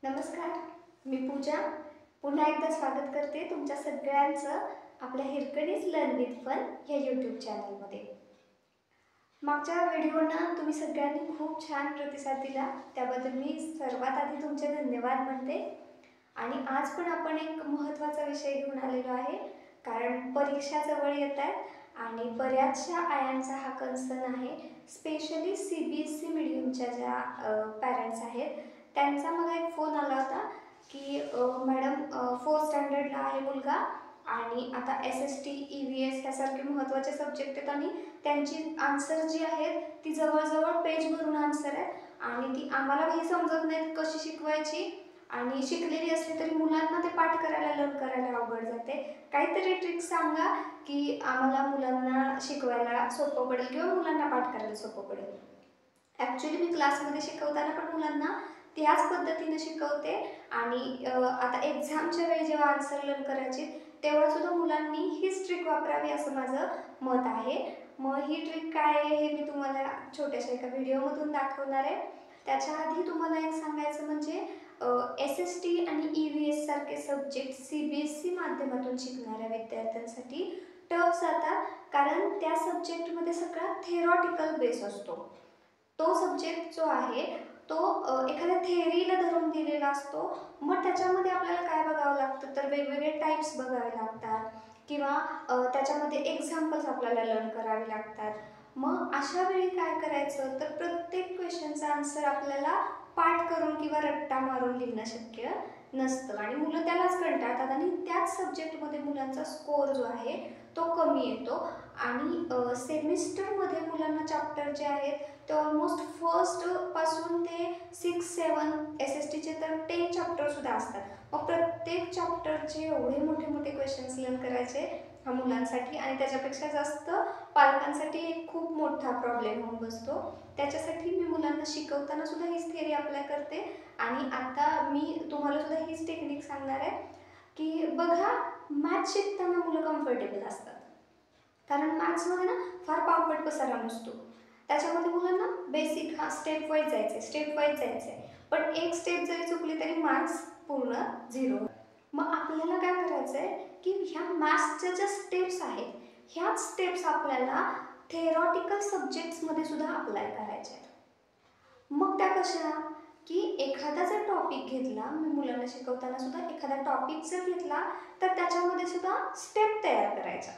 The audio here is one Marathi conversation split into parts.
नमस्कार, मी पूजा. पुन्हा एकदा स्वागत करते तुमच्या सगळ्यांचं आपल्या हिरकणीज लर्न विथ फन या यूट्यूब चॅनलमध्ये. मागच्या व्हिडिओना तुम्ही सगळ्यांनी खूप छान प्रतिसाद दिला, त्याबद्दल मी सर्वात आधी तुमचे धन्यवाद म्हणते. आणि आज पण आपण एक महत्त्वाचा विषय घेऊन आलेलो आहे, कारण परीक्षा जवळ येत आहेत आणि बऱ्याचशा आयांचा हा कन्सर्न आहे. स्पेशली CBSE मीडियमच्या ज्या पॅरेंट्स आहेत त्यांचा मला एक फोन आला होता की मॅडम 4th स्टँडर्डला आहे मुलगा आणि आता SST EVS ह्यासारखे महत्त्वाचे सब्जेक्ट आहेत आणि त्यांची आन्सर जी आहेत ती जवळजवळ पेज भरून आन्सर आहे आणि ती आम्हालाही समजत नाहीत कशी शिकवायची. आणि शिकलेली असली तरी मुलांना ते पाठ करायला लर्न करायला अवघड जाते. काहीतरी ट्रिक सांगा की आम्हाला मुलांना शिकवायला सोपं पडेल किंवा मुलांना पाठ करायला सोपं पडेल. ॲक्च्युली मी क्लासमध्ये शिकवताना पण मुलांना त्याच पद्धतीने शिकवते आणि आता एक्झामच्या वेळी जेव्हा आन्सर लर्न करायचे तेव्हा सुद्धा मुलांनी हीच ट्रिक वापरावी असं माझं मत आहे. मग ही ट्रिक काय आहे हे मी तुम्हाला छोट्याशा एका व्हिडिओमधून दाखवणार आहे. त्याच्या आधी तुम्हाला एक सांगायचं म्हणजे SST आणि EVS सारखे सब्जेक्ट CBSE माध्यमातून शिकणाऱ्या विद्यार्थ्यांसाठी टफ जातात, कारण त्या सब्जेक्टमध्ये सगळा थेरॉटिकल बेस असतो. तो सब्जेक्ट जो आहे तो एखाद्या थेअरीला धरून दिलेला असतो. मग त्याच्यामध्ये आपल्याला काय बघावं लागतं तर वेगवेगळे टाईप्स बघावे लागतात किंवा त्याच्यामध्ये एक्झाम्पल्स आपल्याला लर्न करावे लागतात. मग अशा वेळी काय करायचं तर प्रत्येक क्वेश्चनचा आन्सर आपल्याला पाठ करून किंवा रट्टा मारून लिहिणं शक्य नसतं आणि मुलं त्यालाच कंटाळतात आणि त्याच सब्जेक्टमध्ये मुलांचा स्कोअर जो आहे तो कमी येतो. आणि सेमिस्टरमध्ये मुलांना चॅप्टर जे आहेत ते ऑलमोस्ट फर्स्टपासून ते 6-7 SSTचे तर 10 चॅप्टरसुद्धा असतात. मग प्रत्येक चॅप्टरचे एवढे मोठे मोठे क्वेश्चन्स लर्न करायचे ह्या मुलांसाठी आणि त्याच्यापेक्षा जास्त पालकांसाठी एक खूप मोठा प्रॉब्लेम होऊन बसतो. त्याच्यासाठी मी मुलांना शिकवताना सुद्धा हीच थिअरी अप्लाय करते आणि आता मी तुम्हाला सुद्धा हीच टेक्निक सांगणार आहे की बघा, मॅथ्स शिकताना मुलं कम्फर्टेबल असतात, कारण मॅथ्समध्ये ना फार पापट पसारा नसतो. त्याच्यामध्ये मुलांना बेसिक स्टेप वाईज जायचं आहे, पण एक स्टेप जरी चुकली तरी मार्क्स पूर्ण 0. मग आपल्याला काय करायचं आहे की ह्या मॅथ्सच्या ज्या स्टेप्स आहेत ह्याच स्टेप्स आपल्याला थेरॉटिकल सब्जेक्ट्समध्ये सुद्धा अप्लाय करायच्या आहेत. मग त्या कशा की एखादा जर टॉपिक घेतला, मी मुलांना शिकवताना सुद्धा एखादा टॉपिक जर घेतला तर त्याच्यामध्ये सुद्धा स्टेप तयार करायच्या,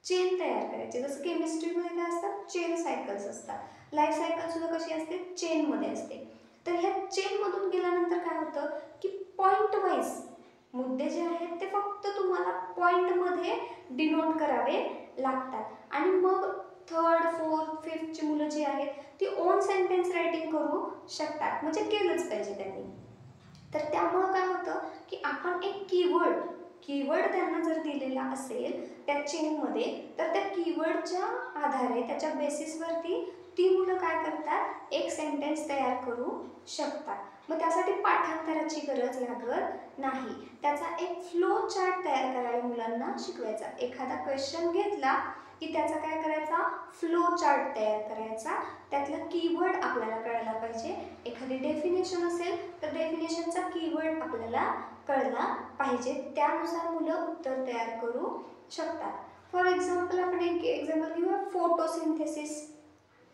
चेन तयार करायची. जसं केमिस्ट्रीमध्ये काय असतात, चेन सायकल्स असतात. लाईफ सायकल सुद्धा कशी असते, चेनमध्ये असते. तर ह्या चेनमधून गेल्यानंतर काय होतं की पॉईंट वाईज मुद्दे जे आहेत ते फक्त तुम्हाला पॉईंटमध्ये डिनोट करावे लागतात आणि मग 3rd, 4th, 5thची मुलं जी आहेत ती ओन सेंटेन्स रायटिंग करू शकतात, म्हणजे केलंच पाहिजे त्यांनी. तर त्यामुळं काय होतं की आपण एक कीवर्ड त्यांना जर दिलेला असेल त्या चेनमध्ये तर त्या कीवर्डच्या आधारे त्याच्या बेसिसवरती ती मुलं काय करतात, एक सेंटेन्स तयार करू शकतात. मग त्यासाठी पाठांतराची गरज लागत नाही. त्याचा एक फ्लो चार्ट तयार करायला मुलांना शिकवायचा. एखादा क्वेश्चन घेतला की त्याचा काय करायचा, फ्लो चार्ट तयार करायचा. त्यातला कीवर्ड आपल्याला कळायला पाहिजे. एखादी डेफिनेशन असेल तर डेफिनेशनचा कीवर्ड आपल्याला कळला पाहिजे. त्यानुसार मुलं उत्तर तयार करू शकतात. फॉर एक्झाम्पल आपण एक एक्झाम्पल घेऊया, फोटोसिंथेसिस.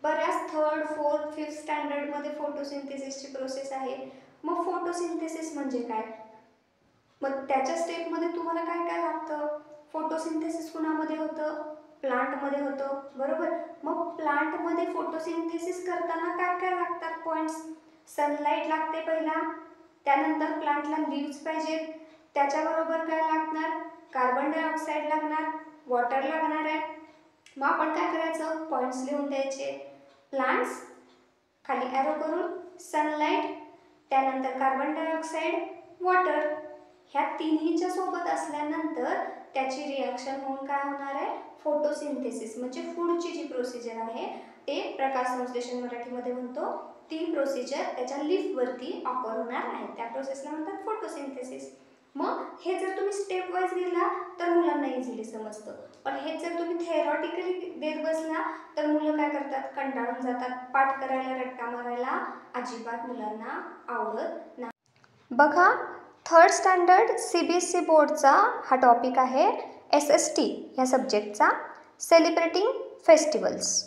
बऱ्याच 3rd, 4th, 5th स्टँडर्डमध्ये फोटोसिंथेसिसची प्रोसेस आहे. मग फोटोसिंथेसिस म्हणजे काय, मग त्याच्या स्टेपमध्ये तुम्हाला काय काय लागतं. फोटोसिंथेसिस कुणामध्ये होतं, प्लांटमध्ये होतं, बरोबर. मग प्लांटमध्ये फोटोसिंथेसिस करताना काय काय लागतात पॉईंट्स, सनलाईट लागते पहिला, त्यानंतर प्लांटला लीव्स पाहिजेत, त्याच्याबरोबर काय लागणार, कार्बन डायऑक्साईड लागणार, वॉटर लागणार आहे. मग आपण काय करायचं, पॉईंट्स लिहून द्यायचे. प्लांट्स खाली ॲरो करून, सनलाईट, त्यानंतर कार्बन डायऑक्साईड, वॉटर, ह्या तिन्हीच्या सोबत असल्यानंतर त्याची रिॲक्शन होऊन काय होणार आहे, फोटोसिंथेसिस. म्हणजे पुढची जी प्रोसिजर आहे ते प्रकाश संश्लेषण मराठीमध्ये म्हणतो, ती प्रोसिजर त्याच्या लीफवरती ऑकर होणार आहे. त्या प्रोसेसला म्हणतात फोटोसिंथेसिस. मग हे जर तुम्ही स्टेप वाईज गेला तर मुलांना इझिली समजतं, पण हे जर तुम्ही थेरॉटिकली देत बसला तर मुलं काय करतात, कंटाळून जातात. पाठ करायला, रट्टा मारायला अजिबात मुलांना आवडत नाही. बघा, 3rd स्टँडर्ड CBSE बोर्डचा हा टॉपिक आहे SST ह्या सब्जेक्टचा, सेलिब्रेटिंग फेस्टिवल्स.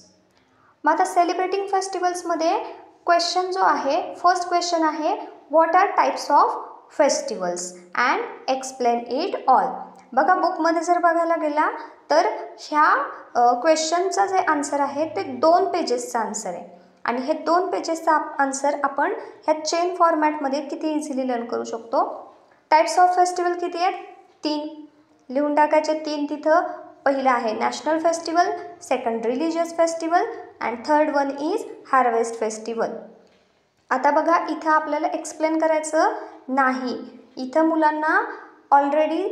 मग आता सेलिब्रेटिंग फेस्टिवल्समध्ये क्वेश्चन जो आहे, फर्स्ट क्वेश्चन आहे, what are types of festivals and explain it all. बघा, बुकमध्ये जर बघायला गेला तर ह्या क्वेश्चनचा जे आन्सर आहे ते 2 पेजेसचा आन्सर आहे आणि हे 2 पेजेसचा आन्सर आपण ह्या चेन फॉर्मॅटमध्ये किती इझिली लर्न करू शकतो. टाइप्स ऑफ फेस्टिवल किती आहेत? 3 लिहून टाकायचे. 3 तिथं. पहिला आहे national festival, second religious festival and third one is harvest festival. आता बघा, इथं आपल्याला एक्सप्लेन करायचं नाही. इथं मुलांना ऑलरेडी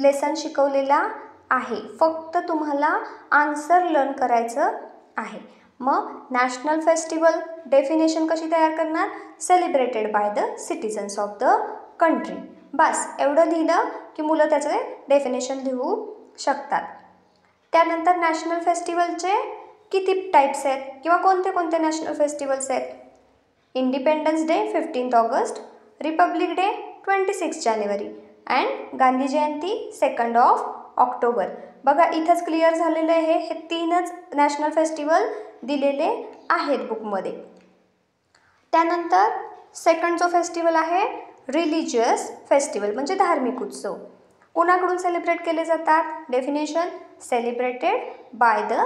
लेसन शिकवलेला आहे, फक्त तुम्हाला आन्सर लर्न करायचं आहे. मग नॅशनल फेस्टिवल डेफिनेशन कशी तयार करणार? Celebrated by the citizens of the country. बस एवढं लिहिलं की मुलं त्याचे डेफिनेशन लिहू शकतात. त्यानंतर नॅशनल फेस्टिवलचे किती टाईप्स आहेत किंवा कोणते कोणते नॅशनल फेस्टिवल्स आहेत? Independence day 15 August, Republic day 26 January and Gandhi Jayanti 2 October. बघा, इथंच क्लिअर झालेलं आहे. हे 3च नॅशनल फेस्टिवल दिलेले आहेत बुकमध्ये. त्यानंतर सेकंड जो फेस्टिवल आहे रिलिजियस फेस्टिवल, म्हणजे धार्मिक उत्सव. कोणाकडून सेलिब्रेट केले जातात? Definition celebrated by the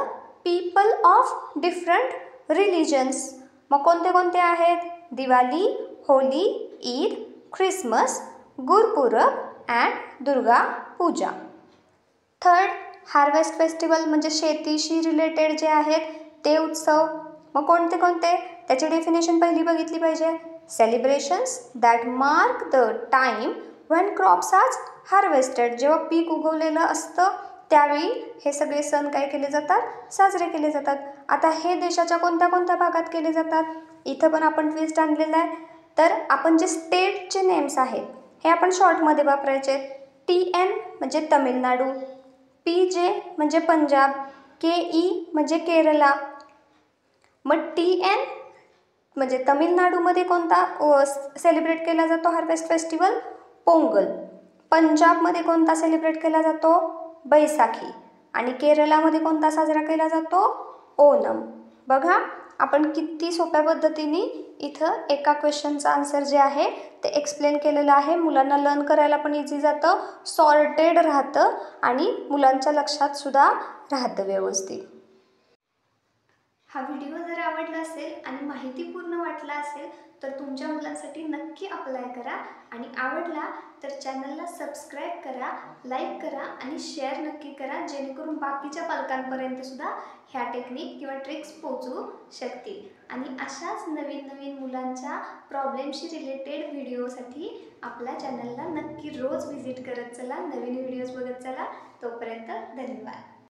people of different religions. मग कोणते कोणते आहेत? Diwali, Holi, Eid, Christmas, Gurpurab and Durga Puja. Third harvest festival, म्हणजे शेतीशी रिलेटेड जे आहेत ते उत्सव. मग कोणते कोणते? त्याची डेफिनेशन पहिली बघितली पाहिजे. Celebrations that mark the time when crops are harvested. जेव्हा पीक उगवलेलं असतं त्यावेळी हे सगळे सण काय केले जातात? साजरे केले जातात. आता हे देशाच्या कोणत्या कोणत्या भागात केले जातात? इथं पण आपण ट्विस्ट आणलेला आहे. तर आपण जे स्टेटचे नेम्स आहेत हे आपण शॉर्टमध्ये वापरायचे. TN म्हणजे तमिळनाडू, PJ म्हणजे पंजाब, KE म्हणजे केरला. मग TN म्हणजे तमिळनाडूमध्ये कोणता सेलिब्रेट केला जातो हार्वेस्ट फेस्टिवल? पोंगल. पंजाबमध्ये कोणता सेलिब्रेट केला जातो? बैसाखी. आणि केरळामध्ये कोणता साजरा केला जातो? ओणम. बघा, आपण किती सोप्या पद्धतीने इथं एका क्वेश्चनचा आन्सर जे आहे ते एक्सप्लेन केलेलं आहे. मुलांना लर्न करायला पण इझी जातं, सॉर्टेड राहतं आणि मुलांच्या लक्षात सुद्धा राहतं व्यवस्थित. हा व्हिडिओ जर आवडला असेल आणि माहितीपूर्ण वाटला असेल तर तुमच्या मुलांसाठी नक्की अप्लाय करा आणि आवडला तर चॅनलला सबस्क्राईब करा, लाईक करा आणि शेअर नक्की करा, जेणेकरून बाकीच्या पालकांपर्यंत सुद्धा ह्या टेक्निक किंवा ट्रिक्स पोहोचू शकतील. आणि अशाच नवीन नवीन मुलांच्या प्रॉब्लेमशी रिलेटेड व्हिडिओसाठी आपल्या चॅनलला नक्की रोज व्हिजिट करत चला, नवीन व्हिडिओज बघत चला. तोपर्यंत धन्यवाद.